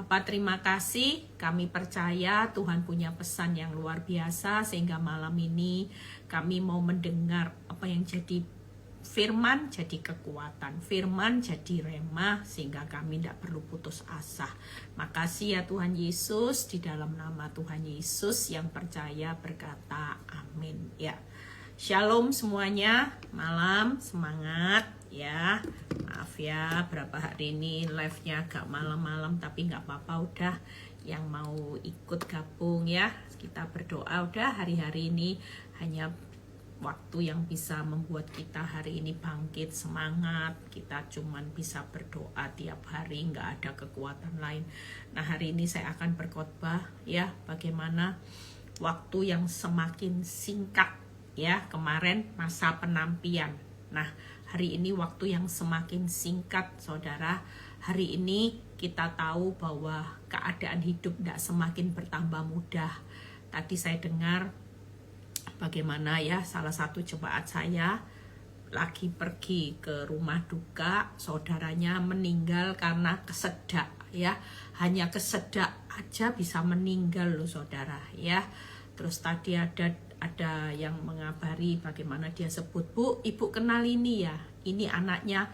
Bapa, terima kasih. Kami percaya Tuhan punya pesan yang luar biasa, sehingga malam ini kami mau mendengar apa yang jadi firman, jadi kekuatan. Firman jadi rema, sehingga kami tidak perlu putus asa. Makasih ya Tuhan Yesus. Di dalam nama Tuhan Yesus yang percaya berkata amin. Ya, shalom semuanya. Malam semangat ya. Maaf ya, berapa hari ini live-nya agak malam-malam, tapi nggak apa-apa, udah yang mau ikut gabung ya. Kita berdoa, udah hari-hari ini hanya waktu yang bisa membuat kita hari ini bangkit semangat. Kita cuman bisa berdoa tiap hari, nggak ada kekuatan lain. Nah, hari ini saya akan berkhotbah ya, bagaimana waktu yang semakin singkat ya. Kemarin masa penantian. Nah, hari ini waktu yang semakin singkat, saudara. Hari ini kita tahu bahwa keadaan hidup tidak semakin bertambah mudah. Tadi saya dengar bagaimana ya, salah satu jemaat saya lagi pergi ke rumah duka, saudaranya meninggal karena kesedak ya. Hanya kesedak aja bisa meninggal loh saudara ya. Terus tadi ada yang mengabari bagaimana dia sebut, "Bu, ibu kenal ini ya, ini anaknya,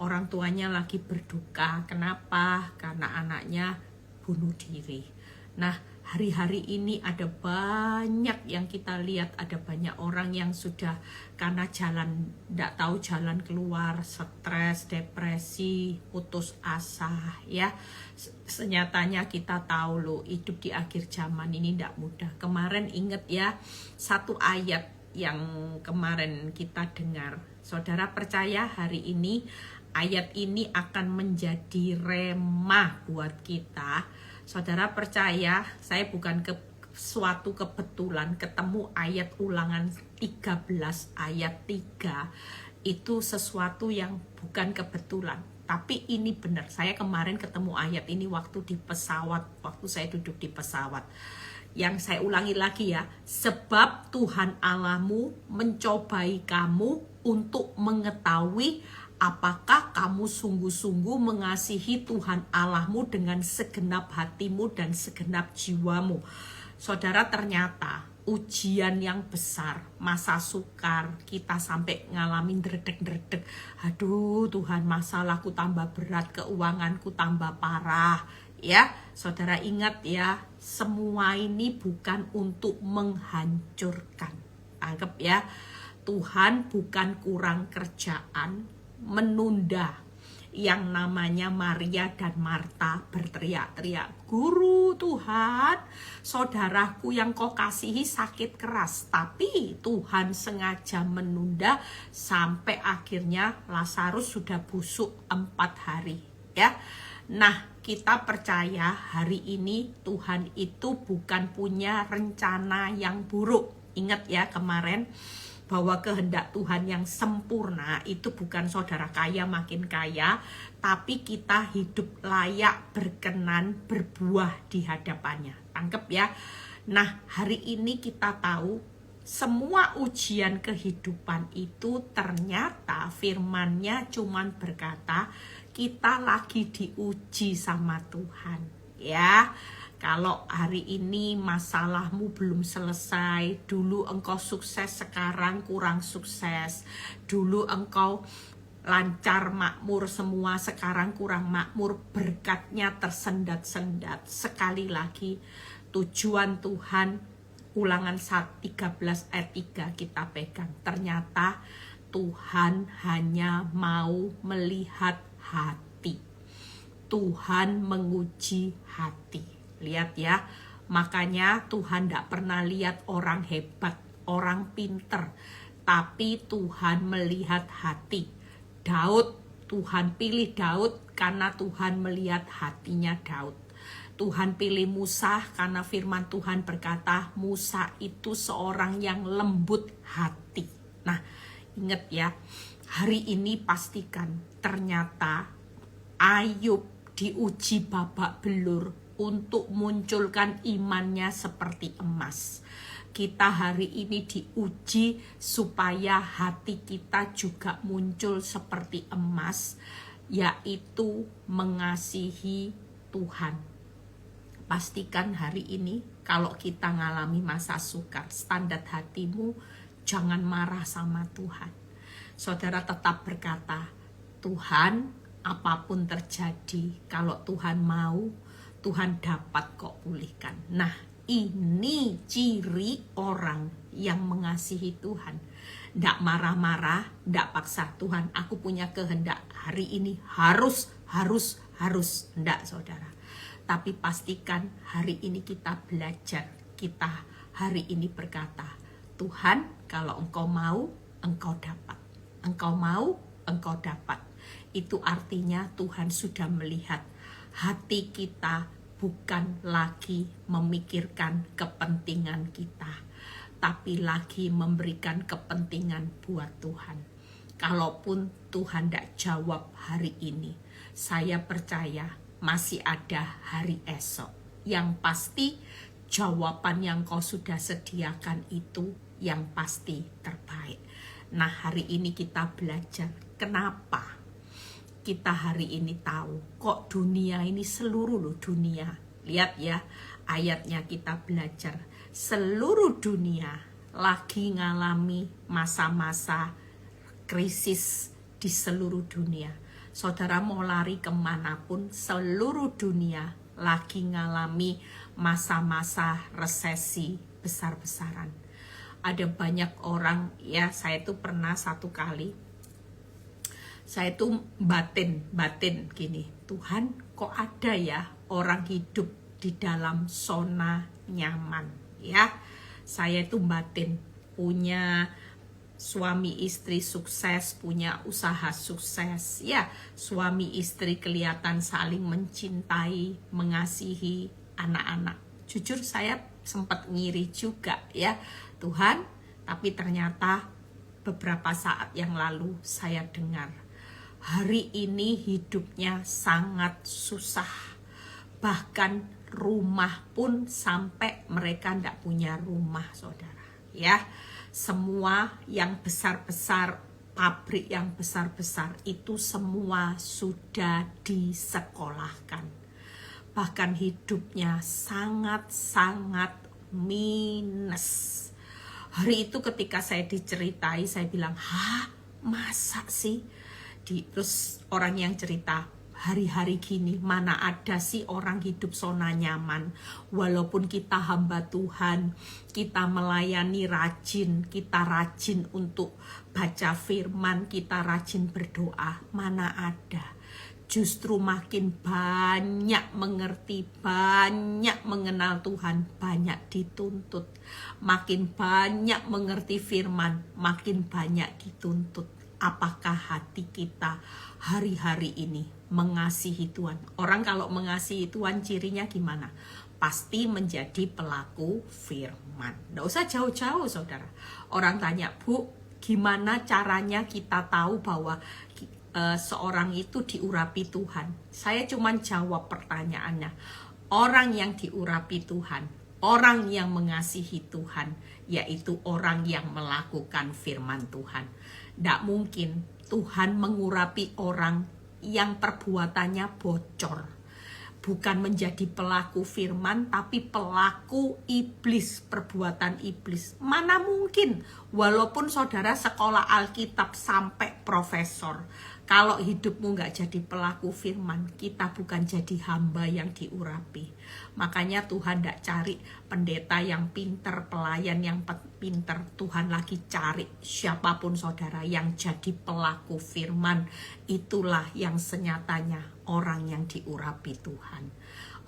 orang tuanya lagi berduka." Kenapa? Karena anaknya bunuh diri. Nah, hari-hari ini ada banyak yang kita lihat, ada banyak orang yang sudah karena tidak tahu jalan keluar, stres, depresi, putus asa ya. Senyatanya kita tahu loh, hidup di akhir zaman ini tidak mudah. Kemarin ingat ya, satu ayat yang kemarin kita dengar. Saudara percaya hari ini ayat ini akan menjadi rema buat kita. Saudara percaya, saya bukan suatu kebetulan ketemu ayat Ulangan 13 ayat 3. Itu sesuatu yang bukan kebetulan, tapi ini benar. Saya kemarin ketemu ayat ini waktu di pesawat, waktu saya duduk di pesawat. Yang saya ulangi lagi ya, sebab Tuhan Allahmu mencobai kamu untuk mengetahui apakah kamu sungguh-sungguh mengasihi Tuhan Allahmu dengan segenap hatimu dan segenap jiwamu. Saudara, ternyata ujian yang besar, masa sukar, kita sampai ngalamin dredeg-dredeg. Aduh Tuhan, masalahku tambah berat, keuanganku tambah parah. Ya, saudara ingat ya, semua ini bukan untuk menghancurkan. Anggap ya, Tuhan bukan kurang kerjaan menunda. Yang namanya Maria dan Marta berteriak-teriak, "Guru, Tuhan, saudaraku yang kau kasihi sakit keras." Tapi Tuhan sengaja menunda sampai akhirnya Lazarus sudah busuk 4 hari ya. Nah, kita percaya hari ini Tuhan itu bukan punya rencana yang buruk. Ingat ya kemarin, bahwa kehendak Tuhan yang sempurna itu bukan saudara kaya makin kaya, tapi kita hidup layak, berkenan, berbuah di hadapannya. Tangkep ya. Nah, hari ini kita tahu semua ujian kehidupan itu ternyata firman-Nya cuman berkata kita lagi diuji sama Tuhan ya. Kalau hari ini masalahmu belum selesai, dulu engkau sukses, sekarang kurang sukses. Dulu engkau lancar, makmur semua, sekarang kurang makmur, berkatnya tersendat-sendat. Sekali lagi, tujuan Tuhan, Ulangan 13 ayat 3 kita pegang. Ternyata Tuhan hanya mau melihat hati. Tuhan menguji hati. Lihat ya, makanya Tuhan tidak pernah lihat orang hebat, orang pinter, tapi Tuhan melihat hati. Daud, Tuhan pilih Daud karena Tuhan melihat hatinya Daud. Tuhan pilih Musa karena firman Tuhan berkata Musa itu seorang yang lembut hati. Nah, ingat ya, hari ini pastikan ternyata Ayub diuji babak belur untuk munculkan imannya seperti emas. Kita hari ini diuji supaya hati kita juga muncul seperti emas, yaitu mengasihi Tuhan. Pastikan hari ini kalau kita ngalami masa sukar, standar hatimu jangan marah sama Tuhan. Saudara tetap berkata, Tuhan, apapun terjadi, kalau Tuhan mau, Tuhan dapat kok pulihkan. Nah, ini ciri orang yang mengasihi Tuhan. Nggak marah-marah, nggak paksa Tuhan, aku punya kehendak hari ini harus. Nggak, saudara. Tapi pastikan hari ini kita belajar, kita hari ini berkata, Tuhan, kalau Engkau mau, Engkau dapat. Engkau mau, Engkau dapat. Itu artinya Tuhan sudah melihat hati kita bukan lagi memikirkan kepentingan kita, tapi lagi memberikan kepentingan buat Tuhan. Kalaupun Tuhan tidak jawab hari ini, saya percaya masih ada hari esok. Yang pasti jawaban yang kau sudah sediakan itu yang pasti terbaik. Nah, hari ini kita belajar kenapa kita hari ini tahu kok dunia ini seluruh dunia. Lihat ya, ayatnya kita belajar. Seluruh dunia lagi ngalami masa-masa krisis di seluruh dunia. Saudara mau lari kemanapun, seluruh dunia lagi ngalami masa-masa resesi besar-besaran. Ada banyak orang, ya saya tuh pernah satu kali, saya tuh batin gini, Tuhan kok ada ya orang hidup di dalam zona nyaman, ya. Saya itu batin, punya suami istri sukses, punya usaha sukses, ya. Suami istri kelihatan saling mencintai, mengasihi anak-anak. Jujur saya sempat ngiri juga, ya. Tuhan, tapi ternyata beberapa saat yang lalu saya dengar, hari ini hidupnya sangat susah. Bahkan rumah pun sampai mereka tidak punya rumah, saudara. Ya, semua yang besar-besar, pabrik yang besar-besar itu semua sudah disekolahkan. Bahkan hidupnya sangat-sangat minus. Hari itu ketika saya diceritai, saya bilang, hah, masa sih? Terus orang yang cerita, hari-hari gini mana ada sih orang hidup zona nyaman. Walaupun kita hamba Tuhan, kita melayani rajin, kita rajin untuk baca firman, kita rajin berdoa, mana ada. Justru makin banyak mengerti, banyak mengenal Tuhan, banyak dituntut. Makin banyak mengerti firman, makin banyak dituntut. Apakah hati kita hari-hari ini mengasihi Tuhan? Orang kalau mengasihi Tuhan cirinya gimana? Pasti menjadi pelaku firman. Nggak usah jauh-jauh, saudara. Orang tanya, Bu, gimana caranya kita tahu bahwa seorang itu diurapi Tuhan? Saya cuma jawab pertanyaannya. Orang yang diurapi Tuhan, orang yang mengasihi Tuhan, yaitu orang yang melakukan firman Tuhan. Tidak mungkin Tuhan mengurapi orang yang perbuatannya bocor, bukan menjadi pelaku firman, tapi pelaku iblis, perbuatan iblis. Mana mungkin, walaupun saudara sekolah Alkitab sampai profesor, kalau hidupmu nggak jadi pelaku firman, kita bukan jadi hamba yang diurapi. Makanya Tuhan nggak cari pendeta yang pinter, pelayan yang pinter. Tuhan lagi cari siapapun saudara yang jadi pelaku firman. Itulah yang senyatanya orang yang diurapi Tuhan.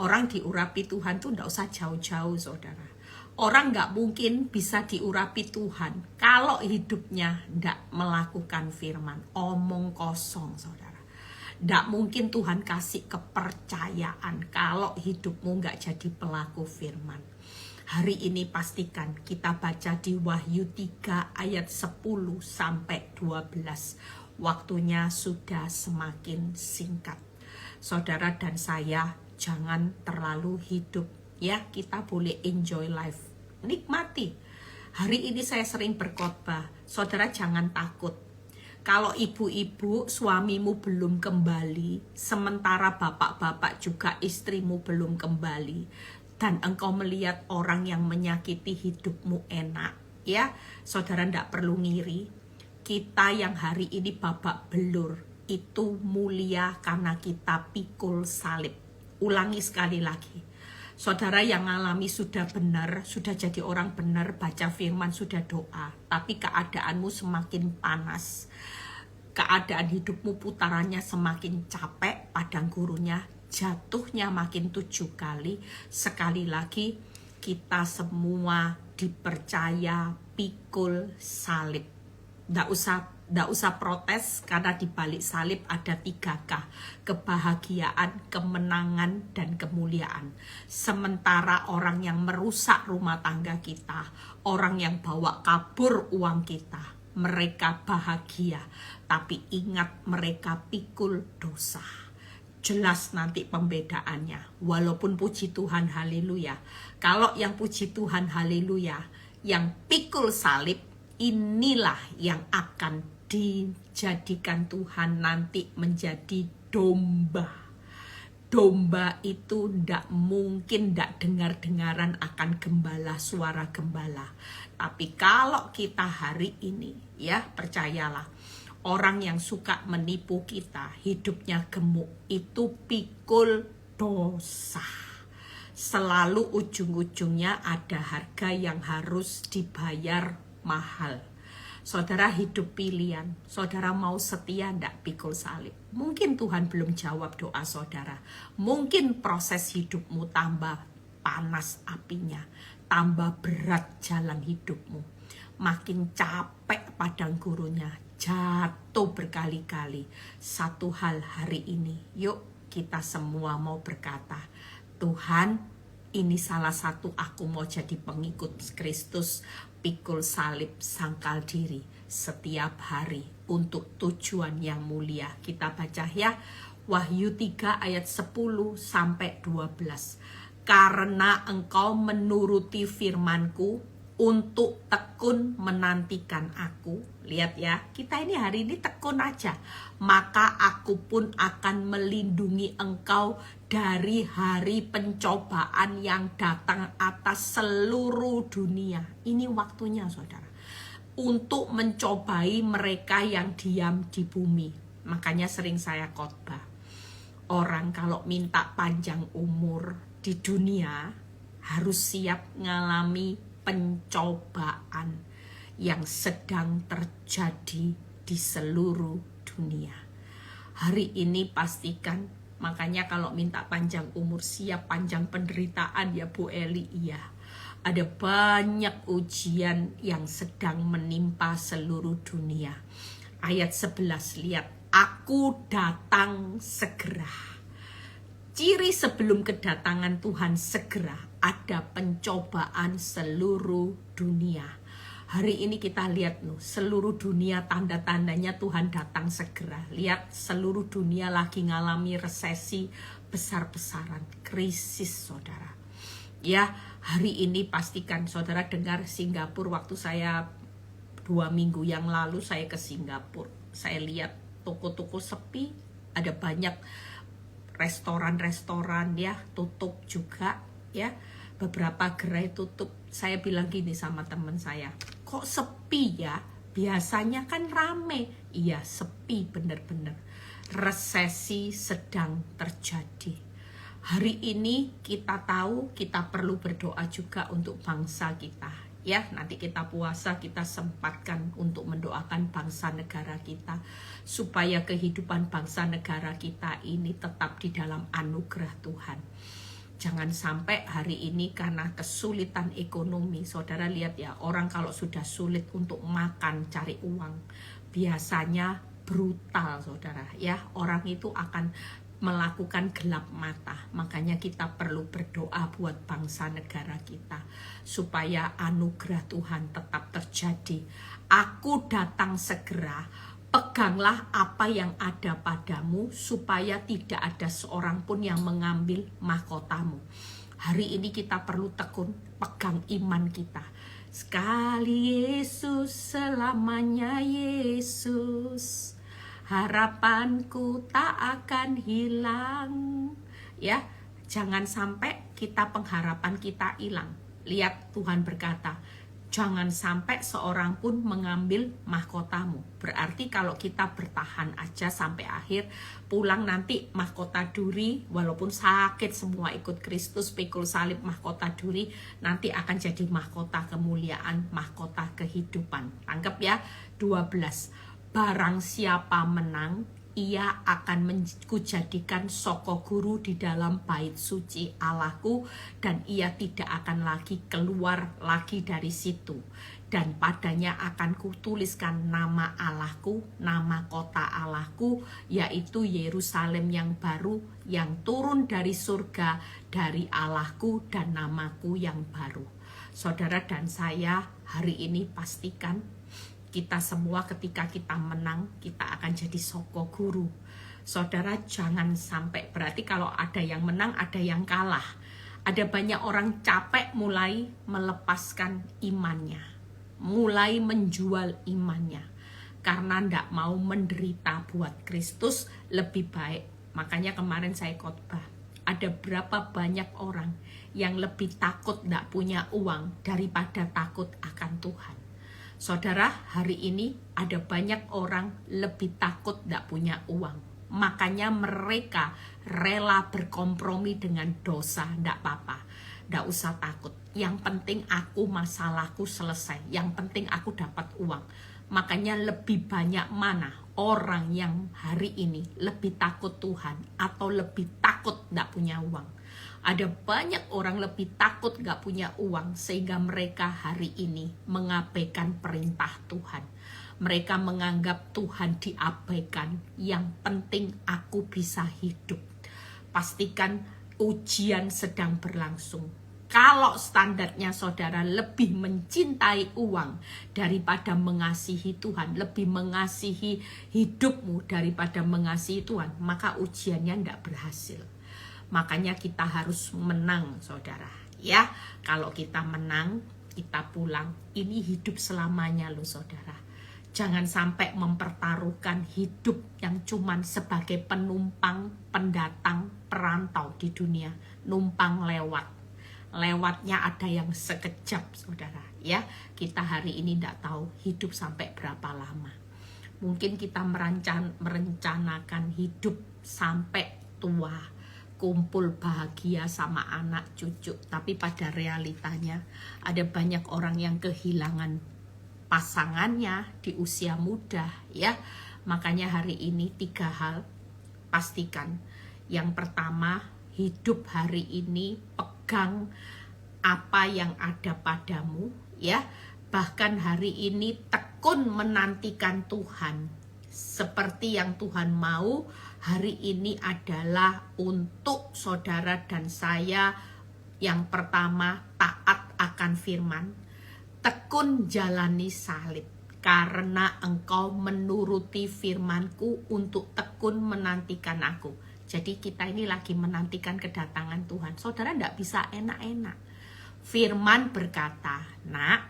Orang diurapi Tuhan tuh nggak usah jauh-jauh, saudara. Orang nggak mungkin bisa diurapi Tuhan kalau hidupnya nggak melakukan firman. Omong kosong, saudara. Nggak mungkin Tuhan kasih kepercayaan kalau hidupmu nggak jadi pelaku firman. Hari ini pastikan kita baca di Wahyu 3 ayat 10 sampai 12. Waktunya sudah semakin singkat. Saudara dan saya jangan terlalu hidup, ya, kita boleh enjoy life, nikmati. Hari ini saya sering berkhotbah, saudara jangan takut. Kalau ibu-ibu suamimu belum kembali, sementara bapak-bapak juga istrimu belum kembali, dan engkau melihat orang yang menyakiti hidupmu enak, ya, saudara ndak perlu ngiri. Kita yang hari ini babak belur itu mulia karena kita pikul salib. Ulangi sekali lagi. Saudara yang alami sudah benar, sudah jadi orang benar, baca firman, sudah doa, tapi keadaanmu semakin panas. Keadaan hidupmu putarannya semakin capek, padang gurunnya jatuhnya makin 7 kali. Sekali lagi, kita semua dipercaya pikul salib. Nggak usah protes, karena di balik salib ada 3K: kebahagiaan, kemenangan, dan kemuliaan. Sementara orang yang merusak rumah tangga kita, orang yang bawa kabur uang kita, mereka bahagia, tapi ingat mereka pikul dosa. Jelas nanti pembedaannya. Walaupun puji Tuhan haleluya, kalau yang puji Tuhan haleluya, yang pikul salib, inilah yang akan dijadikan Tuhan nanti menjadi domba. Domba itu ndak mungkin ndak dengar-dengaran akan gembala, suara gembala. Tapi kalau kita hari ini, ya percayalah, orang yang suka menipu kita, hidupnya gemuk, itu pikul dosa. Selalu ujung-ujungnya ada harga yang harus dibayar mahal. Saudara hidup pilihan, saudara mau setia ndak pikul salib. Mungkin Tuhan belum jawab doa saudara. Mungkin proses hidupmu tambah panas apinya, tambah berat jalan hidupmu, makin capek padang gurunnya, jatuh berkali-kali. Satu hal hari ini, yuk kita semua mau berkata, Tuhan, ini salah satu aku mau jadi pengikut Kristus, pikul salib, sangkal diri setiap hari untuk tujuan yang mulia. Kita baca ya, Wahyu 3 ayat 10 sampai 12. Karena engkau menuruti firmanku untuk tekun menantikan aku. Lihat ya, kita ini hari ini tekun aja. Maka aku pun akan melindungi engkau dari hari pencobaan yang datang atas seluruh dunia. Ini waktunya saudara, untuk mencobai mereka yang diam di bumi. Makanya sering saya khotbah, orang kalau minta panjang umur di dunia harus siap ngalami pencobaan yang sedang terjadi di seluruh dunia. Hari ini pastikan, makanya kalau minta panjang umur siap panjang penderitaan ya Bu Eli, iya. Ada banyak ujian yang sedang menimpa seluruh dunia. Ayat 11, lihat, aku datang segera. Ciri sebelum kedatangan Tuhan segera, ada pencobaan seluruh dunia. Hari ini kita lihat seluruh dunia tanda-tandanya Tuhan datang segera. Lihat, seluruh dunia lagi ngalami resesi besar-besaran, krisis saudara. Ya, hari ini pastikan saudara dengar Singapura. Waktu saya 2 minggu yang lalu saya ke Singapura, saya lihat toko-toko sepi, ada banyak restoran-restoran ya tutup juga ya, beberapa gerai tutup. Saya bilang gini sama teman saya, kok sepi ya, biasanya kan rame. Iya, sepi bener-bener. Resesi sedang terjadi. Hari ini kita tahu kita perlu berdoa juga untuk bangsa kita. Ya, nanti kita puasa, kita sempatkan untuk mendoakan bangsa negara kita, supaya kehidupan bangsa negara kita ini tetap di dalam anugerah Tuhan. Jangan sampai hari ini karena kesulitan ekonomi, saudara lihat ya, orang kalau sudah sulit untuk makan, cari uang, biasanya brutal saudara ya, orang itu akan melakukan gelap mata. Makanya kita perlu berdoa buat bangsa negara kita, supaya anugerah Tuhan tetap terjadi. Aku datang segera, peganglah apa yang ada padamu, supaya tidak ada seorang pun yang mengambil mahkotamu. Hari ini kita perlu tekun, pegang iman kita. Sekali Yesus, selamanya Yesus. Harapanku tak akan hilang. Ya, jangan sampai pengharapan kita hilang. Lihat Tuhan berkata, jangan sampai seorang pun mengambil mahkotamu. Berarti kalau kita bertahan aja sampai akhir, pulang nanti mahkota duri, walaupun sakit semua ikut Kristus, pikul salib mahkota duri, nanti akan jadi mahkota kemuliaan, mahkota kehidupan. Tangkap ya, 12. Barang siapa menang, ia akan kujadikan soko guru di dalam bait suci Allahku, dan ia tidak akan lagi keluar lagi dari situ. Dan padanya akan kutuliskan nama Allahku, nama kota Allahku, yaitu Yerusalem yang baru, yang turun dari surga dari Allahku, dan namaku yang baru. Saudara dan saya hari ini pastikan kita semua ketika kita menang, kita akan jadi soko guru. Saudara jangan sampai, berarti kalau ada yang menang, ada yang kalah. Ada banyak orang capek mulai melepaskan imannya, mulai menjual imannya, karena ndak mau menderita buat Kristus lebih baik. Makanya kemarin saya khotbah, ada berapa banyak orang yang lebih takut ndak punya uang daripada takut akan Tuhan. Saudara, hari ini ada banyak orang lebih takut tidak punya uang. Makanya mereka rela berkompromi dengan dosa, tidak apa-apa. Tidak usah takut. Yang penting aku masalahku selesai. Yang penting aku dapat uang. Makanya lebih banyak mana orang yang hari ini lebih takut Tuhan atau lebih takut tidak punya uang. Ada banyak orang lebih takut gak punya uang sehingga mereka hari ini mengabaikan perintah Tuhan. Mereka menganggap Tuhan diabaikan. Yang penting aku bisa hidup. Pastikan ujian sedang berlangsung. Kalau standarnya saudara lebih mencintai uang daripada mengasihi Tuhan, lebih mengasihi hidupmu daripada mengasihi Tuhan, maka ujiannya tidak berhasil. Makanya kita harus menang, saudara. Ya, kalau kita menang, kita pulang. Ini hidup selamanya loh, saudara. Jangan sampai mempertaruhkan hidup yang cuman sebagai penumpang, pendatang, perantau di dunia. Numpang lewat. Lewatnya ada yang sekejap, saudara. Ya, kita hari ini tidak tahu hidup sampai berapa lama. Mungkin kita merencanakan hidup sampai tua, kumpul bahagia sama anak cucu, tapi pada realitanya ada banyak orang yang kehilangan pasangannya di usia muda, ya. Makanya hari ini 3 hal pastikan. Yang pertama, hidup hari ini pegang apa yang ada padamu, ya. Bahkan hari ini tekun menantikan Tuhan. Seperti yang Tuhan mau, hari ini adalah untuk saudara dan saya. Yang pertama, taat akan firman. Tekun jalani salib, karena engkau menuruti firmanku untuk tekun menantikan aku. Jadi kita ini lagi menantikan kedatangan Tuhan. Saudara tidak bisa enak-enak. Firman berkata, nak,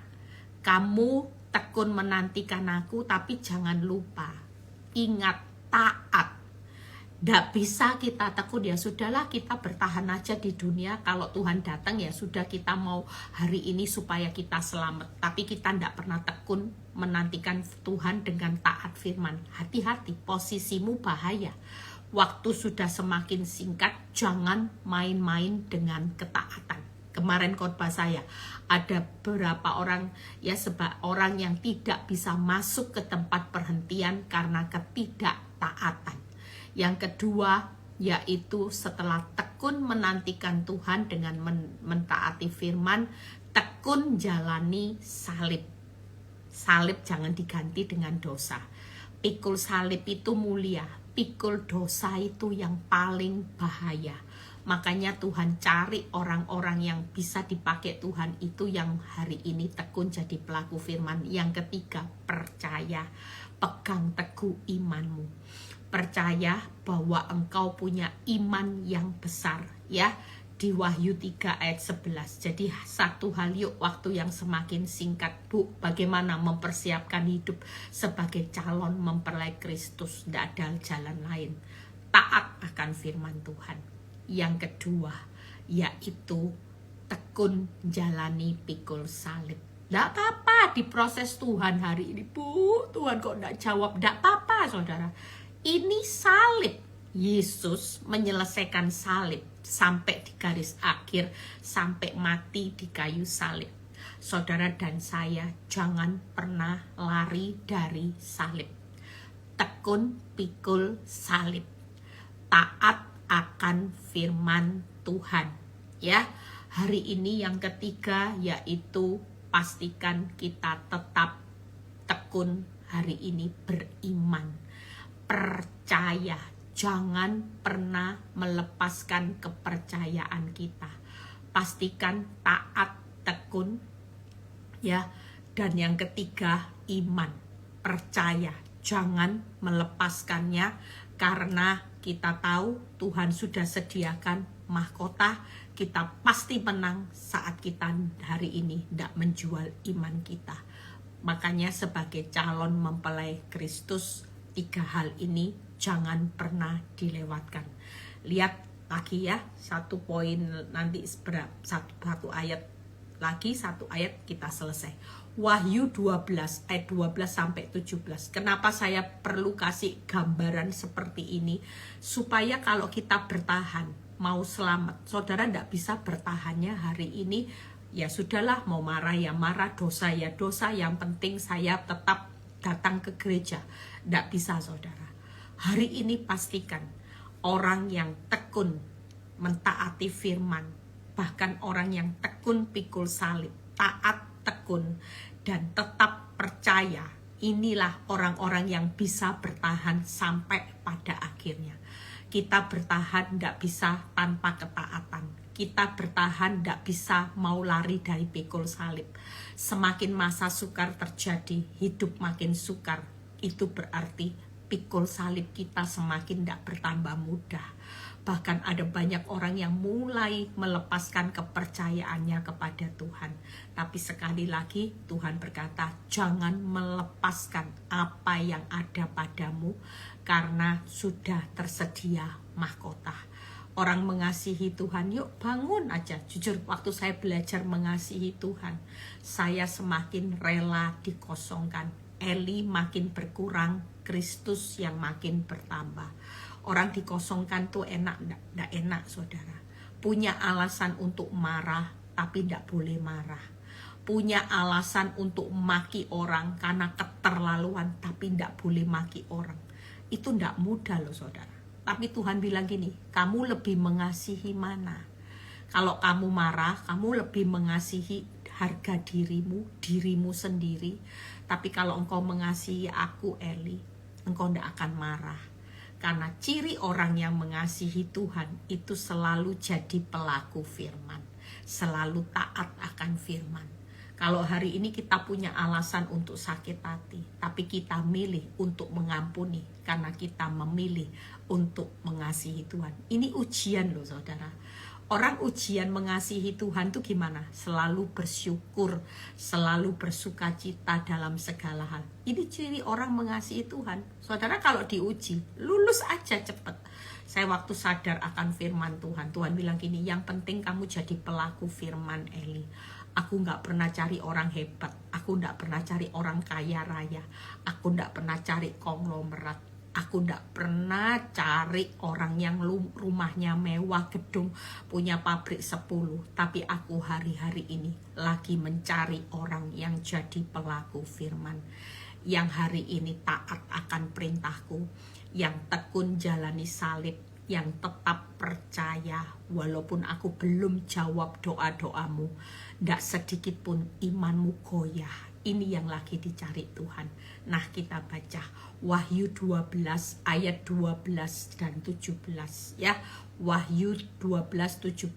kamu tekun menantikan aku, tapi jangan lupa, ingat, taat. Tidak bisa kita tekun, ya sudahlah kita bertahan aja di dunia. Kalau Tuhan datang ya sudah, kita mau hari ini supaya kita selamat. Tapi kita tidak pernah tekun menantikan Tuhan dengan taat firman. Hati-hati, posisimu bahaya. Waktu sudah semakin singkat, jangan main-main dengan ketaatan. Kemarin khotbah saya, ada beberapa orang, ya orang yang tidak bisa masuk ke tempat perhentian karena ketidaktaatan. Yang kedua, yaitu setelah tekun menantikan Tuhan dengan mentaati firman, tekun jalani salib. Salib jangan diganti dengan dosa. Pikul salib itu mulia, pikul dosa itu yang paling bahaya. Makanya Tuhan cari orang-orang yang bisa dipakai Tuhan itu yang hari ini tekun jadi pelaku firman. Yang ketiga, percaya, pegang teguh imanmu. Percaya bahwa engkau punya iman yang besar, ya. di Wahyu 3 ayat 11. Jadi satu hal yuk, waktu yang semakin singkat Bu, bagaimana mempersiapkan hidup sebagai calon mempelai Kristus. Tidak ada jalan lain, taat akan firman Tuhan. Yang kedua yaitu tekun jalani pikul salib. Tidak apa-apa diproses Tuhan hari ini Bu, Tuhan kok tidak jawab. Tidak apa-apa saudara, ini salib. Yesus menyelesaikan salib sampai di garis akhir, sampai mati di kayu salib. Saudara dan saya jangan pernah lari dari salib. Tekun pikul salib, taat akan firman Tuhan. Ya, hari ini yang ketiga yaitu pastikan kita tetap tekun hari ini beriman, percaya. Jangan pernah melepaskan kepercayaan kita. Pastikan taat, tekun, ya. Dan yang ketiga, iman, percaya. Jangan melepaskannya karena kita tahu Tuhan sudah sediakan mahkota. Kita pasti menang saat kita hari ini tidak menjual iman kita. Makanya sebagai calon mempelai Kristus, 3 hal ini jangan pernah dilewatkan. Lihat lagi ya, satu poin nanti satu ayat lagi, satu ayat kita selesai. Wahyu 12 ayat 12 sampai 17. Kenapa saya perlu kasih gambaran seperti ini? Supaya kalau kita bertahan, mau selamat. Saudara tidak bisa bertahannya hari ini. Ya sudahlah, mau marah ya marah, dosa ya dosa. Yang penting saya tetap datang ke gereja. Tidak bisa saudara. Hari ini pastikan orang yang tekun mentaati firman, bahkan orang yang tekun pikul salib, taat, tekun, dan tetap percaya, inilah orang-orang yang bisa bertahan sampai pada akhirnya. Kita bertahan tidak bisa tanpa ketaatan. Kita bertahan tidak bisa mau lari dari pikul salib. Semakin masa sukar terjadi, hidup makin sukar. Itu berarti pikul salib kita semakin tidak bertambah mudah. Bahkan ada banyak orang yang mulai melepaskan kepercayaannya kepada Tuhan. Tapi sekali lagi Tuhan berkata, jangan melepaskan apa yang ada padamu karena sudah tersedia mahkota. Orang mengasihi Tuhan, yuk bangun aja. Jujur waktu saya belajar mengasihi Tuhan, saya semakin rela dikosongkan. Eli makin berkurang, Kristus yang makin bertambah. Orang dikosongkan tuh enak, enggak enak saudara. Punya alasan untuk marah, tapi enggak boleh marah. Punya alasan untuk maki orang karena keterlaluan, tapi enggak boleh maki orang. Itu enggak mudah loh saudara. Tapi Tuhan bilang gini, kamu lebih mengasihi mana? Kalau kamu marah, kamu lebih mengasihi harga dirimu sendiri. Tapi kalau engkau mengasihi aku, Eli, engkau tidak akan marah. Karena ciri orang yang mengasihi Tuhan itu selalu jadi pelaku firman. Selalu taat akan firman. Kalau hari ini kita punya alasan untuk sakit hati, tapi kita milih untuk mengampuni karena kita memilih untuk mengasihi Tuhan. Ini ujian loh saudara. Orang ujian mengasihi Tuhan itu gimana? Selalu bersyukur, selalu bersuka cita dalam segala hal. Ini ciri orang mengasihi Tuhan. Saudara kalau diuji, lulus aja cepet. Saya waktu sadar akan firman Tuhan, Tuhan bilang gini, yang penting kamu jadi pelaku firman Eli. Aku gak pernah cari orang hebat, aku gak pernah cari orang kaya raya, aku gak pernah cari konglomerat. Aku tidak pernah cari orang yang rumahnya mewah, gedung, punya pabrik 10. Tapi aku hari-hari ini lagi mencari orang yang jadi pelaku firman. Yang hari ini taat akan perintahku. Yang tekun jalani salib. Yang tetap percaya walaupun aku belum jawab doa-doamu. Tidak sedikit pun imanmu goyah. Ini yang lagi dicari Tuhan. Nah kita baca Wahyu 12 ayat 12 dan 17 ya. Wahyu 12 17.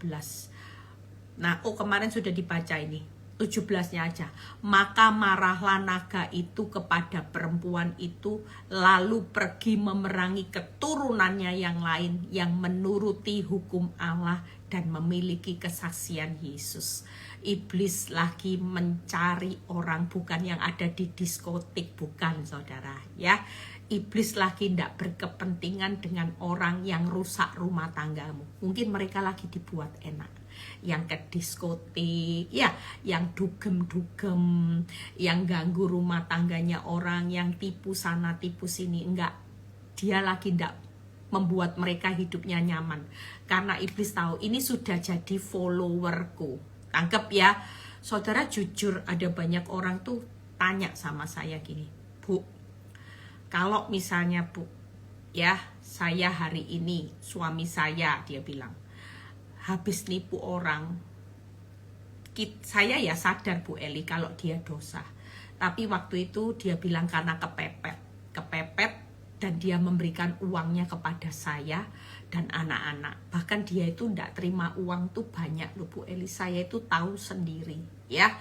Nah kemarin sudah dibaca ini. 17-nya aja. Maka marahlah naga itu kepada perempuan itu, lalu pergi memerangi keturunannya yang lain yang menuruti hukum Allah dan memiliki kesaksian Yesus. Iblis lagi mencari orang, bukan yang ada di diskotik, bukan saudara ya. Iblis lagi tidak berkepentingan dengan orang yang rusak rumah tanggamu. Mungkin mereka lagi dibuat enak, yang ke diskotik ya, yang dugem-dugem, yang ganggu rumah tangganya orang, yang tipu sana tipu sini. Enggak, dia lagi tidak membuat mereka hidupnya nyaman, karena iblis tahu ini sudah jadi followerku. Tangkep ya saudara. Jujur, ada banyak orang tuh tanya sama saya gini, Bu, kalau misalnya Bu ya, saya hari ini suami saya, dia bilang, habis nipu orang. Saya ya sadar Bu Eli kalau dia dosa. Tapi waktu itu dia bilang karena kepepet dan dia memberikan uangnya kepada saya dan anak-anak. Bahkan dia itu tidak terima uang tuh banyak loh Bu Eli. Saya itu tahu sendiri ya.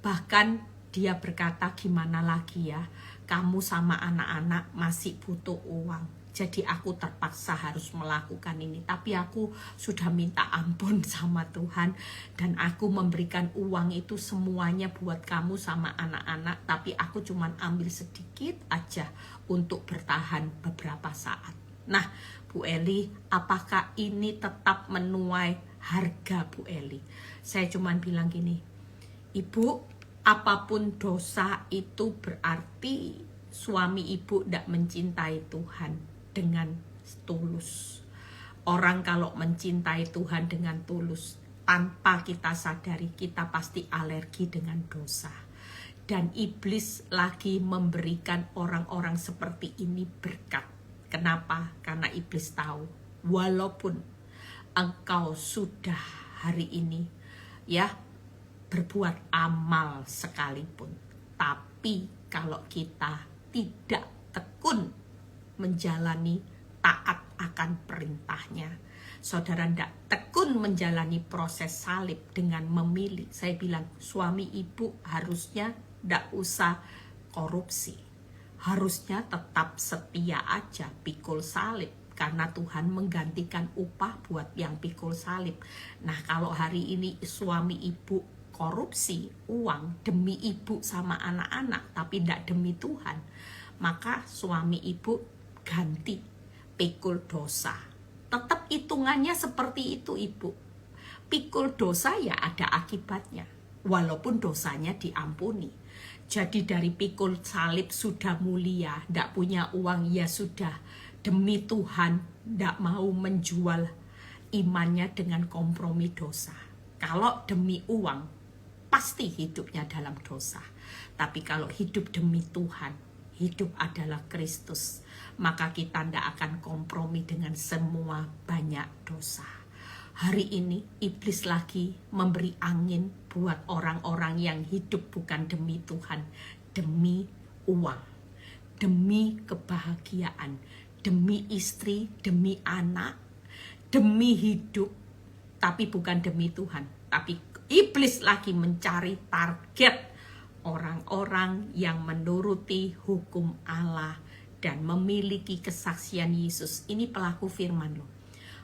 Bahkan dia berkata, gimana lagi ya, kamu sama anak-anak masih butuh uang. Jadi aku terpaksa harus melakukan ini. Tapi aku sudah minta ampun sama Tuhan. Dan aku memberikan uang itu semuanya buat kamu sama anak-anak. Tapi aku cuma ambil sedikit aja untuk bertahan beberapa saat. Nah Bu Eli, apakah ini tetap menuai harga Bu Eli? Saya cuma bilang gini, Ibu, apapun dosa itu berarti suami ibu tidak mencintai Tuhan dengan tulus. Orang kalau mencintai Tuhan dengan tulus, tanpa kita sadari, kita pasti alergi dengan dosa. Dan iblis lagi memberikan orang-orang seperti ini berkat. Kenapa? Karena iblis tahu, walaupun engkau sudah hari ini ya berbuat amal sekalipun, tapi kalau kita tidak tekun menjalani taat akan perintahnya, saudara tidak tekun menjalani proses salib dengan memilih. Saya bilang suami ibu harusnya tidak usah korupsi, harusnya tetap setia aja pikul salib, karena Tuhan menggantikan upah buat yang pikul salib. Nah kalau hari ini suami ibu korupsi uang demi ibu sama anak-anak tapi tidak demi Tuhan, maka suami ibu ganti pikul dosa. Tetap hitungannya seperti itu ibu. Pikul dosa ya ada akibatnya, walaupun dosanya diampuni. Jadi dari pikul salib sudah mulia, tidak punya uang ya sudah, demi Tuhan tidak mau menjual imannya dengan kompromi dosa. Kalau demi uang pasti hidupnya dalam dosa. Tapi kalau hidup demi Tuhan, hidup adalah Kristus, maka kita tidak akan kompromi dengan semua banyak dosa. Hari ini iblis lagi memberi angin buat orang-orang yang hidup bukan demi Tuhan, demi uang, demi kebahagiaan, demi istri, demi anak, demi hidup, tapi bukan demi Tuhan. Tapi iblis lagi mencari target orang-orang yang menuruti hukum Allah dan memiliki kesaksian Yesus. Ini pelaku firman loh.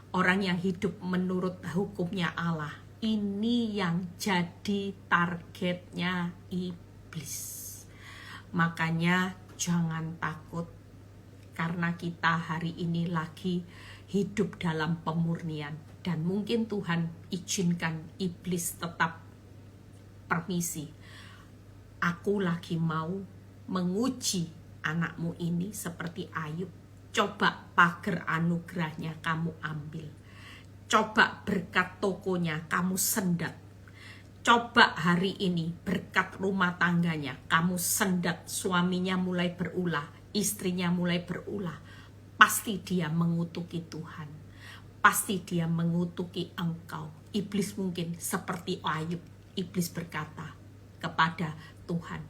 Orang yang hidup menurut hukumnya Allah, ini yang jadi targetnya iblis. Makanya jangan takut, karena kita hari ini lagi hidup dalam pemurnian. Dan mungkin Tuhan izinkan iblis tetap permisi. Aku lagi mau menguji anakmu ini seperti Ayub. Coba pagar anugerahnya kamu ambil. Coba berkat tokonya kamu sendat. Coba hari ini berkat rumah tangganya kamu sendat. Suaminya mulai berulah, istrinya mulai berulah. Pasti dia mengutuki Tuhan. Pasti dia mengutuki engkau. Iblis mungkin seperti Ayub. Iblis berkata kepada Tuhan,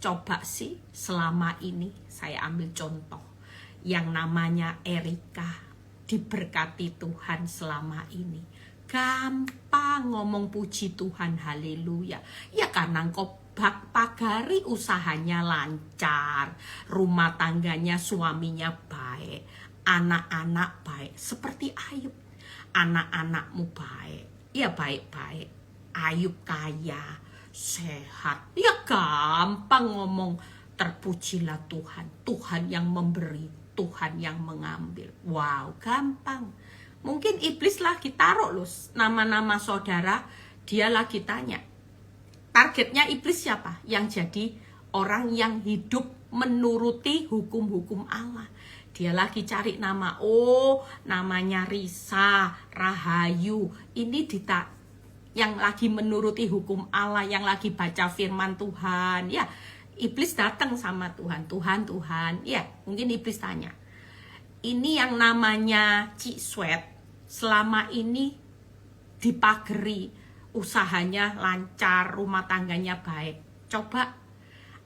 coba sih selama ini, saya ambil contoh yang namanya Erika, diberkati Tuhan selama ini. gampang ngomong puji Tuhan, haleluya. Ya karena engkau pagari usahanya lancar, rumah tangganya suaminya baik, anak-anak baik, seperti Ayub. Anak-anakmu baik, ya baik-baik. Ayub kaya, sehat, ya gampang ngomong terpujilah Tuhan. Tuhan yang memberi, Tuhan yang mengambil. Wow, gampang. Mungkin iblis lagi taruh loh nama-nama saudara, dia lagi tanya. Targetnya iblis siapa? Yang jadi orang yang hidup menuruti hukum-hukum Allah. Dia lagi cari nama, oh namanya Risa, Rahayu. Ini yang lagi menuruti hukum Allah, yang lagi baca firman Tuhan. Ya, iblis datang sama Tuhan, Tuhan. Ya, mungkin iblis tanya, ini yang namanya Cik Swet, selama ini dipagari, usahanya lancar, rumah tangganya baik. Coba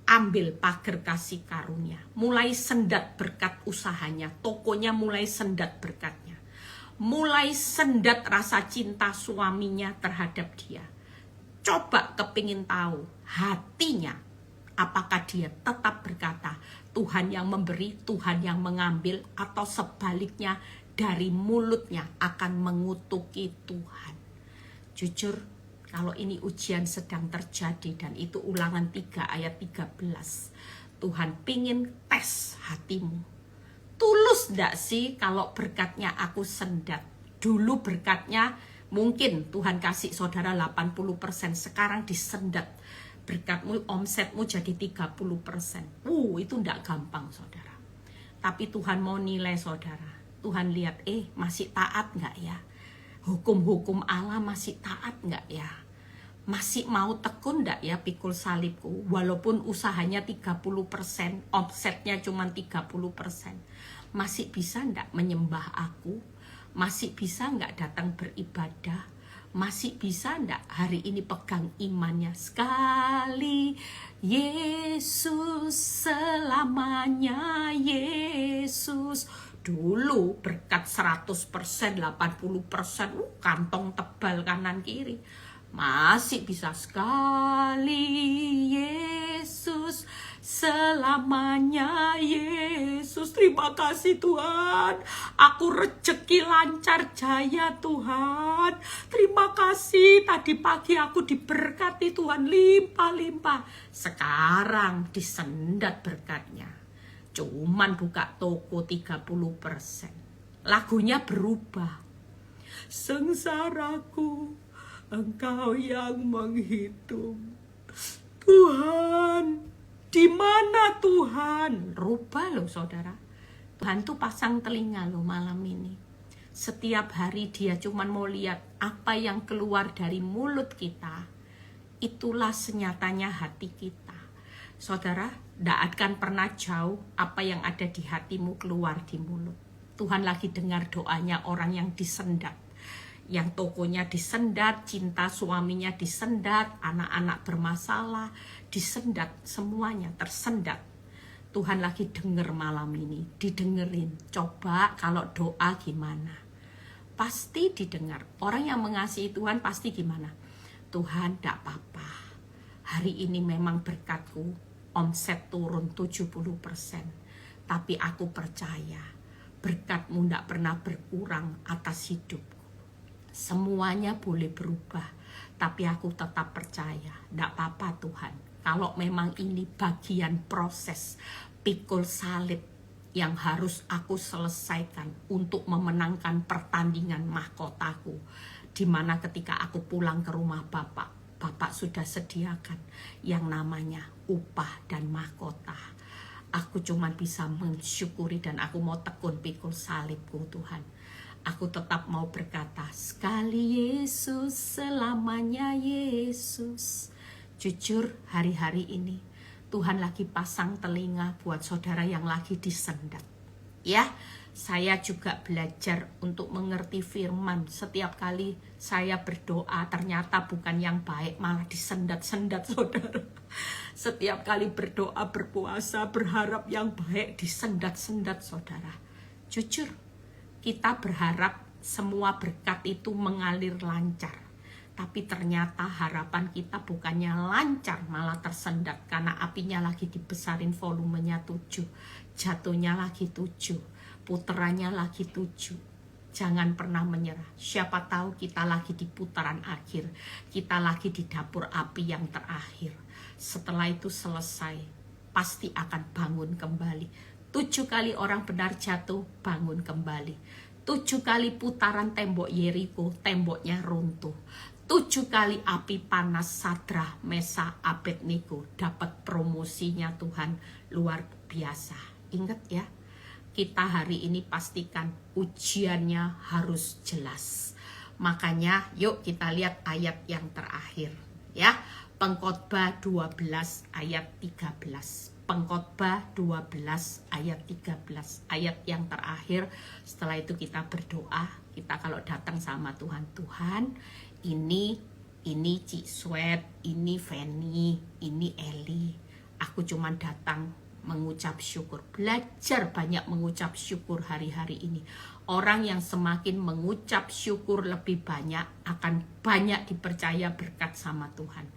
ambil pagar kasih karunia, mulai sendat berkat usahanya, tokonya mulai sendat berkatnya, mulai sendat rasa cinta suaminya terhadap dia. Coba kepingin tahu hatinya, apakah dia tetap berkata Tuhan yang memberi, Tuhan yang mengambil, atau sebaliknya dari mulutnya akan mengutuki Tuhan. Jujur, kalau ini ujian sedang terjadi, dan itu Ulangan 3 ayat 13. Tuhan pingin tes hatimu. Tulus ndak sih kalau berkatnya aku sendat? Dulu berkatnya mungkin Tuhan kasih saudara 80%, sekarang disendat. Berkatmu, omsetmu jadi 30%. Itu ndak gampang saudara. Tapi Tuhan mau nilai saudara. Tuhan lihat, masih taat nggak ya? Hukum-hukum Allah masih taat nggak ya? Masih mau tekun ndak ya pikul salibku? Walaupun usahanya 30%, omsetnya cuma 30%. Masih bisa ndak menyembah aku? Masih bisa ndak datang beribadah? Masih bisa ndak hari ini pegang imannya? Sekali Yesus, selamanya Yesus. Dulu berkat 100%, 80%, kantong tebal kanan kiri. Masih bisa sekali Yesus, selamanya Yesus. Terima kasih Tuhan, aku rezeki lancar jaya Tuhan. Terima kasih, tadi pagi aku diberkati Tuhan limpah-limpah. Sekarang disendat berkatnya, cuman buka toko 30%. Lagunya berubah. Sengsaraku Engkau yang menghitung. Tuhan, di mana Tuhan? Rubah loh saudara. Tuhan tuh pasang telinga loh malam ini. Setiap hari dia cuman mau lihat apa yang keluar dari mulut kita. Itulah senyatanya hati kita. Saudara, tidak akan pernah jauh apa yang ada di hatimu keluar di mulut. Tuhan lagi dengar doanya orang yang disendat. Yang tokonya disendat, cinta suaminya disendat, anak-anak bermasalah, disendat, semuanya tersendat. Tuhan lagi denger malam ini, didengerin. Coba kalau doa gimana? Pasti didengar. Orang yang mengasihi Tuhan pasti gimana? Tuhan, tidak apa-apa. Hari ini memang berkatku, omset turun 70%. Tapi aku percaya, berkatmu tidak pernah berkurang atas hidupku. Semuanya boleh berubah, tapi aku tetap percaya. Tidak apa-apa Tuhan, kalau memang ini bagian proses pikul salib yang harus aku selesaikan untuk memenangkan pertandingan mahkotaku, dimana ketika aku pulang ke rumah Bapak sudah sediakan yang namanya upah dan mahkota. Aku cuma bisa mensyukuri dan aku mau tekun pikul salibku Tuhan. Aku tetap mau berkata, sekali Yesus, selamanya Yesus. Jujur, hari-hari ini Tuhan lagi pasang telinga buat saudara yang lagi disendat. Ya, saya juga belajar untuk mengerti firman. Setiap kali saya berdoa, ternyata bukan yang baik, malah disendat-sendat saudara. Setiap kali berdoa, berpuasa, berharap yang baik, disendat-sendat saudara. Jujur, kita berharap semua berkat itu mengalir lancar. Tapi ternyata harapan kita bukannya lancar, malah tersendat karena apinya lagi dibesarin, volumenya 7, jatuhnya lagi 7, puterannya lagi 7. Jangan pernah menyerah. Siapa tahu kita lagi di putaran akhir, kita lagi di dapur api yang terakhir. Setelah itu selesai, pasti akan bangun kembali. 7 kali orang benar jatuh, bangun kembali. 7 kali putaran tembok Yeriko, temboknya runtuh. 7 kali api panas Sadrah, Mesah, Abednego dapat promosinya Tuhan luar biasa. Ingat ya, kita hari ini pastikan ujiannya harus jelas. Makanya yuk kita lihat ayat yang terakhir ya. Pengkhotbah 12 ayat 13. Pengkhotbah 12 ayat 13. Ayat yang terakhir. Setelah itu kita berdoa. Kita kalau datang sama Tuhan, Tuhan, ini Cik Swet, ini Feni, ini Eli. Aku cuman datang mengucap syukur. Belajar banyak mengucap syukur hari-hari ini. Orang yang semakin mengucap syukur lebih banyak akan banyak dipercaya berkat sama Tuhan.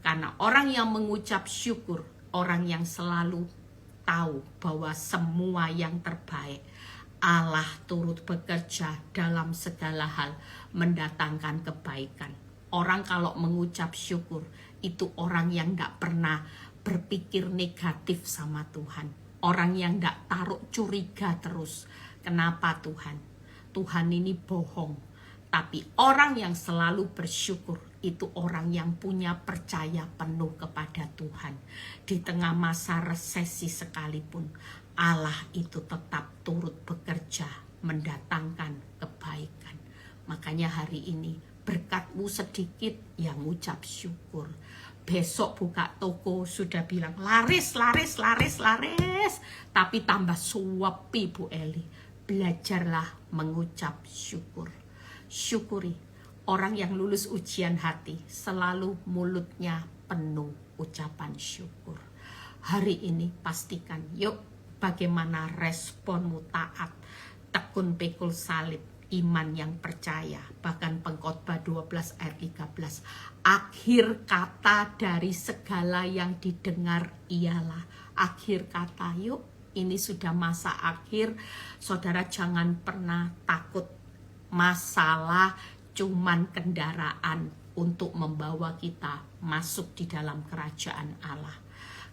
Karena orang yang mengucap syukur, orang yang selalu tahu bahwa semua yang terbaik Allah turut bekerja dalam segala hal mendatangkan kebaikan. Orang kalau mengucap syukur itu orang yang tidak pernah berpikir negatif sama Tuhan. Orang yang tidak taruh curiga terus. Kenapa Tuhan? Tuhan ini bohong. Tapi orang yang selalu bersyukur itu orang yang punya percaya penuh kepada Tuhan. Di tengah masa resesi sekalipun, Allah itu tetap turut bekerja mendatangkan kebaikan. Makanya hari ini berkatmu sedikit yang ngucap syukur. Besok buka toko sudah bilang laris. Tapi tambah suapi Bu Eli. Belajarlah mengucap syukur. Syukuri. Orang yang lulus ujian hati selalu mulutnya penuh ucapan syukur. Hari ini pastikan, yuk bagaimana responmu taat, tekun pikul salib, iman yang percaya. Bahkan Pengkhotbah 12 ayat 13. Akhir kata dari segala yang didengar ialah. Akhir kata, yuk ini sudah masa akhir. Saudara jangan pernah takut. Masalah cuman kendaraan untuk membawa kita masuk di dalam kerajaan Allah.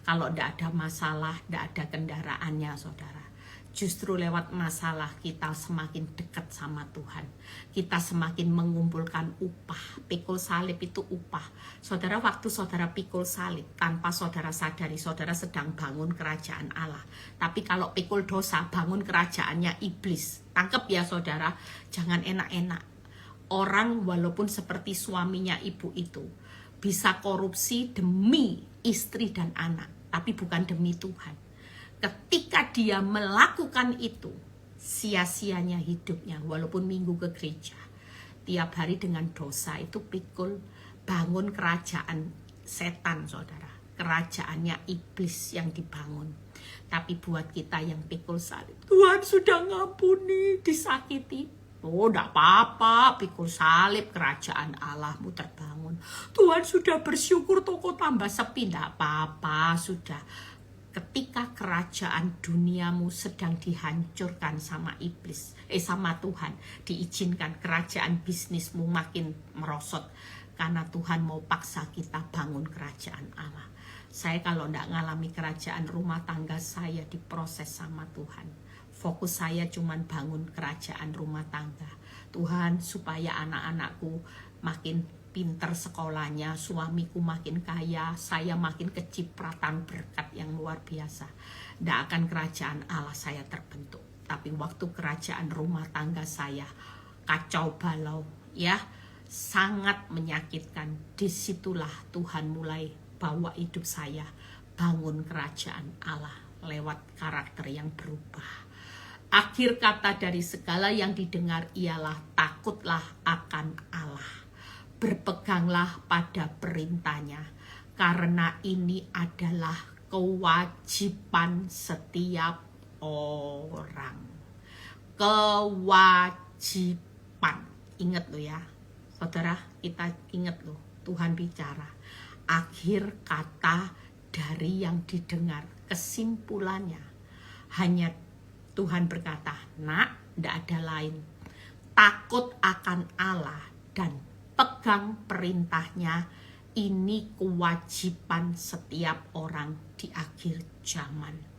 Kalau tidak ada masalah, tidak ada kendaraannya saudara. Justru lewat masalah kita semakin dekat sama Tuhan. Kita semakin mengumpulkan upah. Pikul salib itu upah. Saudara, waktu saudara pikul salib, tanpa saudara sadari, saudara sedang bangun kerajaan Allah. Tapi kalau pikul dosa, bangun kerajaannya iblis. Tangkep ya saudara, jangan enak-enak. Orang walaupun seperti suaminya ibu itu bisa korupsi demi istri dan anak, tapi bukan demi Tuhan. Ketika dia melakukan itu, sia-sianya hidupnya walaupun minggu ke gereja. Tiap hari dengan dosa itu pikul bangun kerajaan setan saudara. Kerajaannya iblis yang dibangun. Tapi buat kita yang pikul salib, Tuhan sudah ngampuni, disakiti. Oh, tidak apa-apa, pikul salib, kerajaan Allahmu terbangun. Tuhan sudah bersyukur, toko tambah sepi, tidak apa-apa, sudah. Ketika kerajaan duniamu sedang dihancurkan sama iblis, sama Tuhan, diizinkan kerajaan bisnismu makin merosot. Karena Tuhan mau paksa kita bangun kerajaan Allah. Saya kalau tidak ngalami kerajaan rumah tangga saya diproses sama Tuhan. Fokus saya cuman bangun kerajaan rumah tangga. Tuhan supaya anak-anakku makin pinter sekolahnya, suamiku makin kaya, saya makin kecipratan berkat yang luar biasa. Tidak akan kerajaan Allah saya terbentuk. Tapi waktu kerajaan rumah tangga saya kacau balau, ya sangat menyakitkan. Disitulah Tuhan mulai bawa hidup saya bangun kerajaan Allah lewat karakter yang berubah. Akhir kata dari segala yang didengar ialah takutlah akan Allah. Berpeganglah pada perintahnya, karena ini adalah kewajiban setiap orang. Kewajiban. kewajiban. Ingat lo ya, saudara, kita ingat lo, Tuhan bicara. Akhir kata dari yang didengar, kesimpulannya hanya Tuhan berkata, nak, tidak ada lain. Takut akan Allah dan pegang perintahnya, ini kewajiban setiap orang di akhir zaman.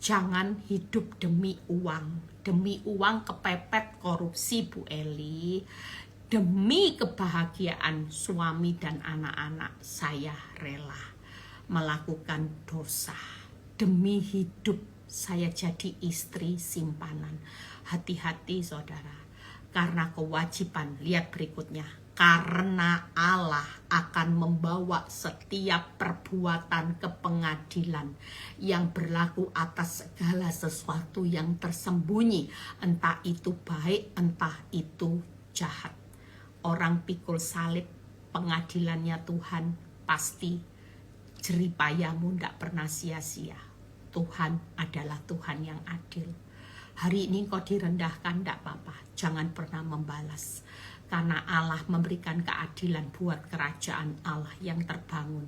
Jangan hidup demi uang kepepet korupsi Bu Eli. Demi kebahagiaan suami dan anak-anak, saya rela melakukan dosa. Demi hidup, saya jadi istri simpanan. Hati-hati saudara, karena kewajiban, lihat berikutnya. Karena Allah akan membawa setiap perbuatan ke pengadilan yang berlaku atas segala sesuatu yang tersembunyi, entah itu baik, entah itu jahat. Orang pikul salib, pengadilannya Tuhan pasti jeripayamu tidak pernah sia-sia. Tuhan adalah Tuhan yang adil. Hari ini kau direndahkan, tidak apa-apa. Jangan pernah membalas. Karena Allah memberikan keadilan buat kerajaan Allah yang terbangun.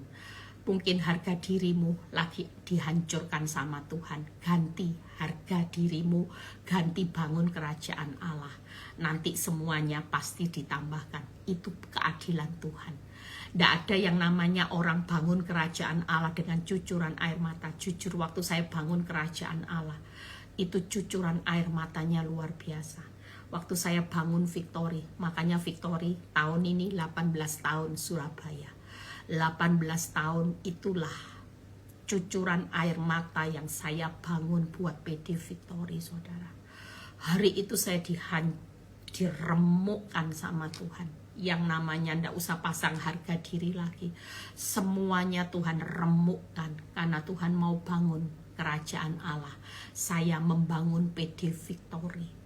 Mungkin harga dirimu lagi dihancurkan sama Tuhan. Ganti harga dirimu, ganti bangun kerajaan Allah. Nanti semuanya pasti ditambahkan. Itu keadilan Tuhan. Tidak ada yang namanya orang bangun kerajaan Allah dengan cucuran air mata. Jujur, waktu saya bangun kerajaan Allah, itu cucuran air matanya luar biasa. Waktu saya bangun Victory, makanya Victory tahun ini 18 tahun Surabaya. 18 tahun itulah cucuran air mata yang saya bangun buat PD Victory, saudara. Hari itu saya diremukkan sama Tuhan. Yang namanya ndak usah pasang harga diri lagi. Semuanya Tuhan remukkan karena Tuhan mau bangun kerajaan Allah. Saya membangun PD Victory.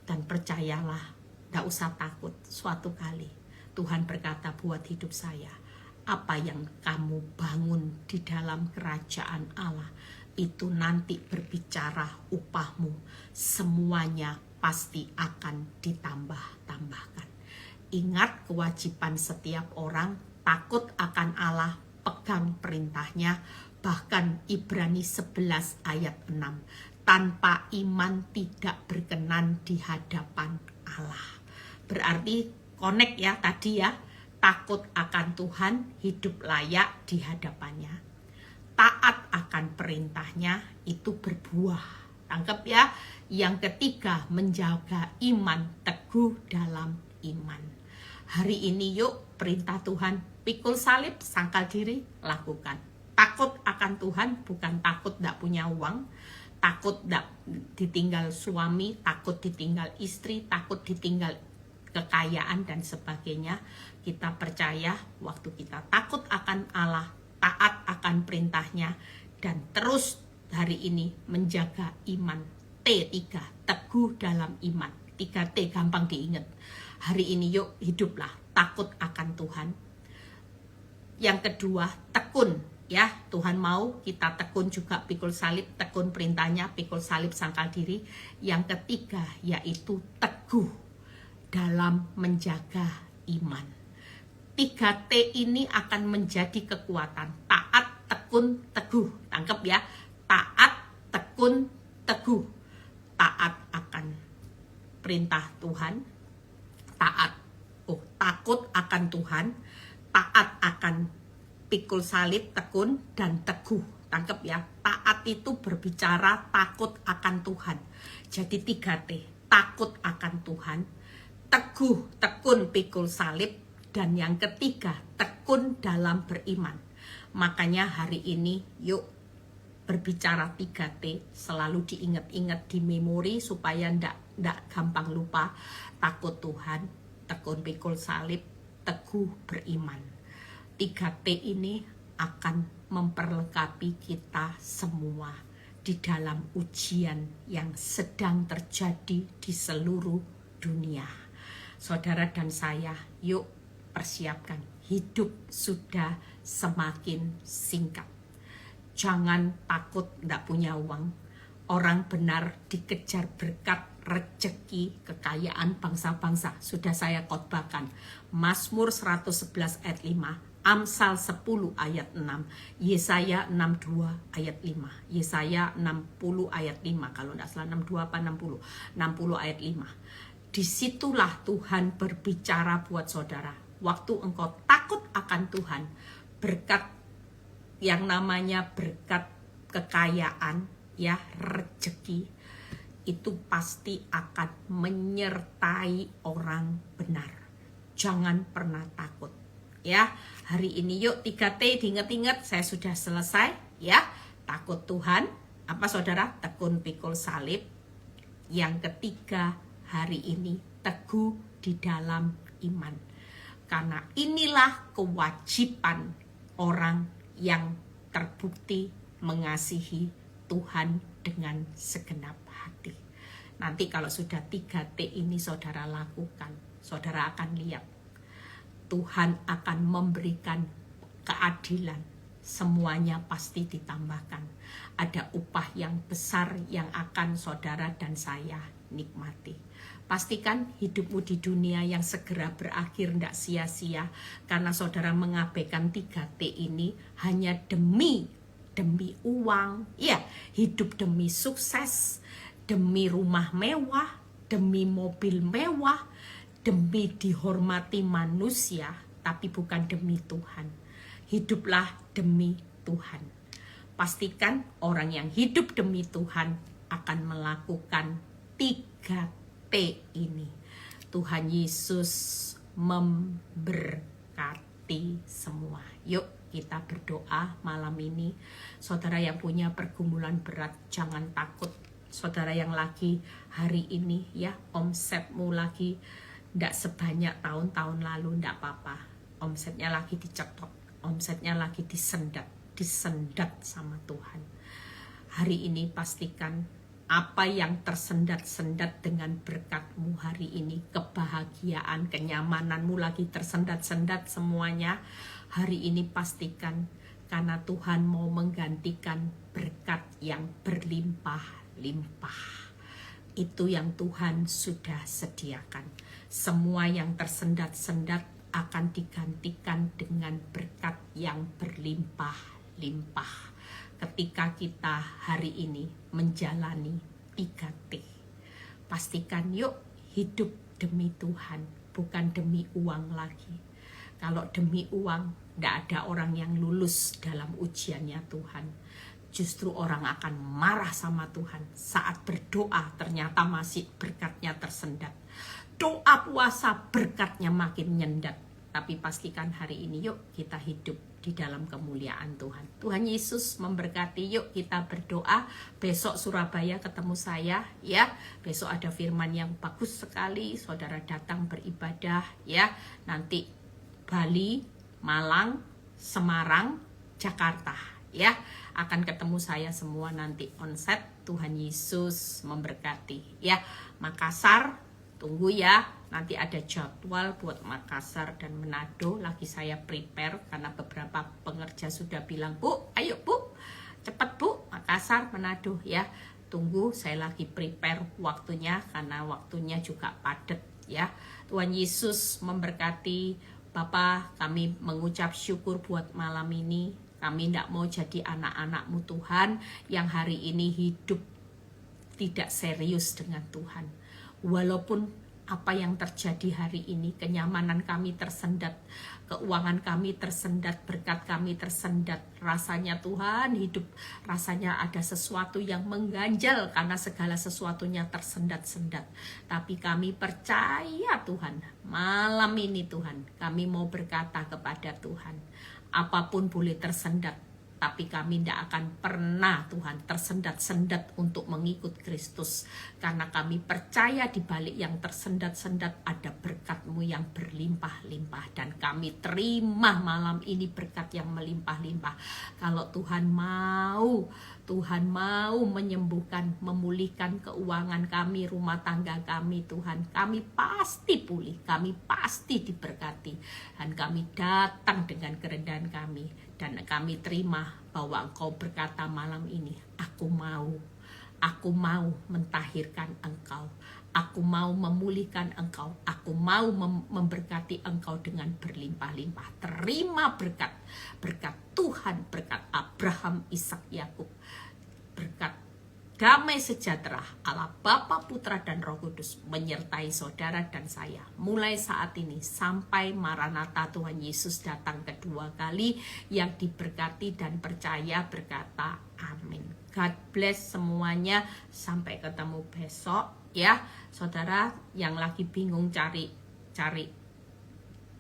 Dan percayalah, ndak usah takut. Suatu kali Tuhan berkata buat hidup saya, apa yang kamu bangun di dalam kerajaan Allah, itu nanti berbicara upahmu. Semuanya pasti akan ditambah-tambahkan. Ingat kewajiban setiap orang, takut akan Allah, pegang perintahnya. Bahkan Ibrani 11 ayat 6, tanpa iman tidak berkenan di hadapan Allah. Berarti connect ya tadi ya, takut akan Tuhan, hidup layak di hadapannya. Taat akan perintahnya, itu berbuah. Tangkap ya. Yang ketiga, menjaga iman, teguh dalam iman. Hari ini yuk perintah Tuhan, pikul salib, sangkal diri, lakukan. Takut akan Tuhan, bukan takut tidak punya uang, takut tidak ditinggal suami, takut ditinggal istri, takut ditinggal kekayaan dan sebagainya. Kita percaya waktu kita takut akan Allah, taat akan perintahnya, dan terus hari ini menjaga iman. T3, teguh dalam iman. 3T gampang diingat. Hari ini yuk hiduplah takut akan Tuhan. Yang kedua, tekun ya. Tuhan mau kita tekun juga, pikul salib, tekun perintahnya, pikul salib, sangkal diri. Yang ketiga yaitu teguh dalam menjaga iman. 3T ini akan menjadi kekuatan. Taat, tekun, teguh. Tangkap ya. Taat, tekun, teguh. Taat akan perintah Tuhan. Takut akan Tuhan. Taat akan pikul salib, tekun, dan teguh. Tangkap ya. Taat itu berbicara takut akan Tuhan. Jadi 3T. Takut akan Tuhan. Teguh, tekun, pikul salib. Dan yang ketiga, tekun dalam beriman. Makanya hari ini yuk berbicara 3T, selalu diingat-ingat di memori supaya ndak gampang lupa. Takut Tuhan, tekun pikul salib, teguh beriman. 3T ini akan memperlengkapi kita semua di dalam ujian yang sedang terjadi di seluruh dunia. Saudara dan saya, yuk persiapkan, hidup sudah semakin singkat. Jangan takut tidak punya uang. Orang benar dikejar berkat rezeki, kekayaan bangsa-bangsa. Sudah saya khotbahkan. Mazmur 111 ayat 5, Amsal 10 ayat 6, Yesaya 62 ayat 5, Yesaya 60 ayat 5, kalau tidak salah 62 apa 60 ayat 5. Disitulah Tuhan berbicara buat saudara. Waktu engkau takut akan Tuhan, berkat yang namanya berkat kekayaan, ya, rezeki, itu pasti akan menyertai orang benar. Jangan pernah takut, ya. Hari ini yuk 3T diingat-ingat, saya sudah selesai, ya. Takut Tuhan, apa saudara? Tekun pikul salib. Yang ketiga, hari ini teguh di dalam iman. Karena inilah kewajiban orang yang terbukti mengasihi Tuhan dengan segenap hati. Nanti kalau sudah 3T ini saudara lakukan, saudara akan lihat Tuhan akan memberikan keadilan. Semuanya pasti ditambahkan. Ada upah yang besar yang akan saudara dan saya nikmati. Pastikan hidupmu di dunia yang segera berakhir tidak sia-sia, karena saudara mengabaikan 3T ini hanya demi uang, ya, hidup demi sukses, demi rumah mewah, demi mobil mewah, demi dihormati manusia, tapi bukan demi Tuhan. Hiduplah demi Tuhan. Pastikan orang yang hidup demi Tuhan akan melakukan 3T ini. Tuhan Yesus memberkati semua. Yuk kita berdoa malam ini. Saudara yang punya pergumulan berat, jangan takut. Saudara yang lagi hari ini, ya, omsetmu lagi tidak sebanyak tahun-tahun lalu, tidak apa-apa. Omsetnya lagi dicetot, omsetnya lagi disendat sama Tuhan. Hari ini pastikan apa yang tersendat-sendat dengan berkatmu hari ini, kebahagiaan, kenyamananmu lagi tersendat-sendat semuanya. Hari ini pastikan, karena Tuhan mau menggantikan berkat yang berlimpah-limpah. Itu yang Tuhan sudah sediakan. Semua yang tersendat-sendat akan digantikan dengan berkat yang berlimpah-limpah. Ketika kita hari ini menjalani 3T. Pastikan yuk hidup demi Tuhan, bukan demi uang lagi. Kalau demi uang, tidak ada orang yang lulus dalam ujiannya Tuhan. Justru orang akan marah sama Tuhan saat berdoa ternyata masih berkatnya tersendat. Doa puasa berkatnya makin nyendat. Tapi pastikan hari ini yuk kita hidup di dalam kemuliaan Tuhan. Tuhan Yesus memberkati. Yuk kita berdoa. Besok Surabaya ketemu saya, ya. Besok ada firman yang bagus sekali. Saudara datang beribadah, ya. Nanti Bali, Malang, Semarang, Jakarta, ya. Akan ketemu saya semua nanti onset. Tuhan Yesus memberkati, ya. Makassar, tunggu ya. Nanti ada jadwal buat Makassar dan Manado. Lagi saya prepare karena beberapa pengerja sudah bilang, Bu, ayo Bu, cepat Bu, Makassar, Manado, ya. Tunggu, saya lagi prepare waktunya karena waktunya juga padat, ya. Tuhan Yesus memberkati. Bapak, kami mengucap syukur buat malam ini. Kami tidak mau jadi anak-anak-Mu Tuhan yang hari ini hidup tidak serius dengan Tuhan. Walaupun apa yang terjadi hari ini, kenyamanan kami tersendat, keuangan kami tersendat, berkat kami tersendat. Rasanya Tuhan, hidup rasanya ada sesuatu yang mengganjal karena segala sesuatunya tersendat-sendat. Tapi kami percaya Tuhan, malam ini Tuhan, kami mau berkata kepada Tuhan, apapun boleh tersendat, tapi kami tidak akan pernah Tuhan tersendat-sendat untuk mengikut Kristus. Karena kami percaya di balik yang tersendat-sendat ada berkat-Mu yang berlimpah-limpah. Dan kami terima malam ini berkat yang melimpah-limpah. Kalau Tuhan mau menyembuhkan, memulihkan keuangan kami, rumah tangga kami Tuhan. Kami pasti pulih, kami pasti diberkati. Dan kami datang dengan kerendahan kami. Dan kami terima bahwa Engkau berkata malam ini, aku mau mentahirkan engkau. Aku mau memulihkan engkau. Aku mau memberkati engkau dengan berlimpah-limpah. Terima berkat. Berkat Tuhan, berkat Abraham, Ishak, Yakub. Berkat damai sejahtera Allah Bapa, Putra, dan Roh Kudus menyertai saudara dan saya. Mulai saat ini sampai Maranatha Tuhan Yesus datang kedua kali. Yang diberkati dan percaya berkata amin. God bless semuanya. Sampai ketemu besok. Ya, saudara yang lagi bingung cari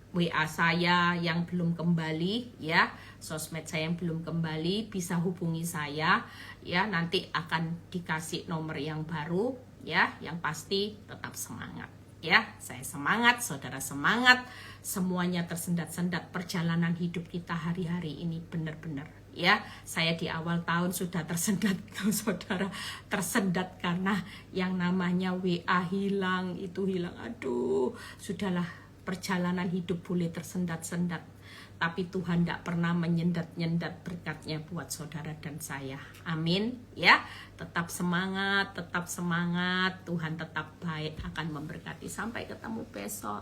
WA saya yang belum kembali, ya, sosmed saya yang belum kembali, bisa hubungi saya, ya, nanti akan dikasih nomor yang baru, ya, yang pasti tetap semangat, ya, saya semangat, saudara semangat, semuanya tersendat-sendat perjalanan hidup kita hari-hari ini benar-benar. Ya, saya di awal tahun sudah tersendat, saudara, tersendat karena yang namanya WA hilang, itu hilang, aduh, sudahlah, perjalanan hidup boleh tersendat-sendat, tapi Tuhan tidak pernah menyendat-nyendat berkatnya buat saudara dan saya, amin, ya, tetap semangat, Tuhan tetap baik, akan memberkati, sampai ketemu besok.